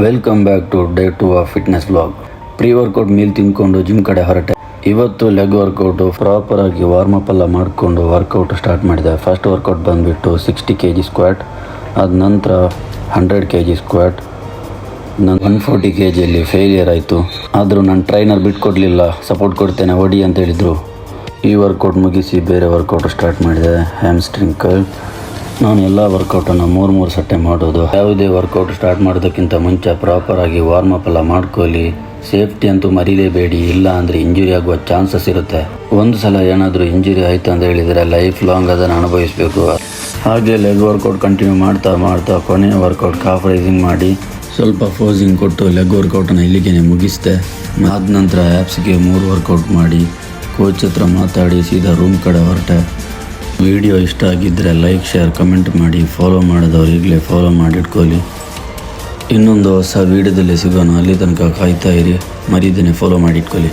Welcome back to day 2 of fitness vlog. Pre workout meal ತಿಂದ್ಕೊಂಡು gym ಕಡೆ ಹೊರಟೆ. ಇವತ್ತು ಲೆಗ್ ವರ್ಕೌಟು ಪ್ರಾಪರ್ ಆಗಿ ವಾರ್ಮಪ್ ಎಲ್ಲ ಮಾಡಿಕೊಂಡು ವರ್ಕೌಟ್ ಸ್ಟಾರ್ಟ್ ಮಾಡಿದೆ. ಫಸ್ಟ್ ವರ್ಕೌಟ್ ಬಂದುಬಿಟ್ಟು 60 kg ಸ್ಕ್ವಾಟ್, ಅದ ನಂತರ 100 kg ಸ್ಕ್ವಾಟ್. ನಾನು 140 kgಯಲ್ಲಿ ಫೇಲಿಯರ್ ಆಯಿತು. ಆದರೂ ನನ್ನ ಟ್ರೈನರ್ ಬಿಟ್ಕೊಡ್ಲಿಲ್ಲ, ಸಪೋರ್ಟ್ ಕೊಡ್ತೇನೆ ಹೊಡಿ ಅಂತ ಹೇಳಿದರು. ಈ ವರ್ಕೌಟ್ ಮುಗಿಸಿ ಬೇರೆ ವರ್ಕೌಟ್ ಸ್ಟಾರ್ಟ್ ಮಾಡಿದೆ, ಹ್ಯಾಮ್ಸ್ಟ್ರಿಂಗ್ ಕರ್ಲ್. ನಾನು ಎಲ್ಲ ವರ್ಕೌಟನ್ನು 3 ಸಟ್ಟೆ ಮಾಡೋದು. ಯಾವುದೇ ವರ್ಕೌಟ್ ಸ್ಟಾರ್ಟ್ ಮಾಡೋದಕ್ಕಿಂತ ಮುಂಚೆ ಪ್ರಾಪರಾಗಿ ವಾರ್ಮಪ್ ಎಲ್ಲ ಮಾಡ್ಕೊಳ್ಳಿ. ಸೇಫ್ಟಿ ಅಂತೂ ಮರೀಲೇಬೇಡಿ, ಇಲ್ಲ ಅಂದರೆ ಇಂಜುರಿ ಆಗುವ ಚಾನ್ಸಸ್ ಇರುತ್ತೆ. ಒಂದು ಸಲ ಏನಾದರೂ ಇಂಜುರಿ ಆಯಿತು ಅಂತ ಹೇಳಿದರೆ ಲೈಫ್ ಲಾಂಗ್ ಅದನ್ನು ಅನುಭವಿಸಬೇಕು. ಹಾಗೆ ಲೆಗ್ ವರ್ಕೌಟ್ ಕಂಟಿನ್ಯೂ ಮಾಡ್ತಾ ಕೊನೆಯ ವರ್ಕೌಟ್ ಕಾಫ್ ರೈಸಿಂಗ್ ಮಾಡಿ ಸ್ವಲ್ಪ ಫೋಸಿಂಗ್ ಕೊಟ್ಟು ಲೆಗ್ ವರ್ಕೌಟನ್ನು ಇಲ್ಲಿಗೆ ಮುಗಿಸಿದೆ. ಆದ ನಂತರ ಆ್ಯಪ್ಸ್ಗೆ 3 ವರ್ಕೌಟ್ ಮಾಡಿ ಕೋಚ್ ಹತ್ರ ಮಾತಾಡಿ ಸೀದಾ ರೂಮ್ ಕಡೆ ಹೊರಟೆ. ವಿಡಿಯೋ ಇಷ್ಟ ಆಗಿದ್ದರೆ ಲೈಕ್, ಶೇರ್, ಕಮೆಂಟ್ ಮಾಡಿ. ಫಾಲೋ ಮಾಡಿದವರು ಈಗಲೇ ಫಾಲೋ ಮಾಡಿಟ್ಕೊಳ್ಳಿ. ಇನ್ನೊಂದು ಹೊಸ ವಿಡಿಯೋದಲ್ಲಿ ಸಿಗೋಣ. ಅಲ್ಲಿ ತನಕ ಕಾಯ್ತಾ ಇರಿ, ಮರೀದೇನೆ ಫಾಲೋ ಮಾಡಿಟ್ಕೊಳ್ಳಿ.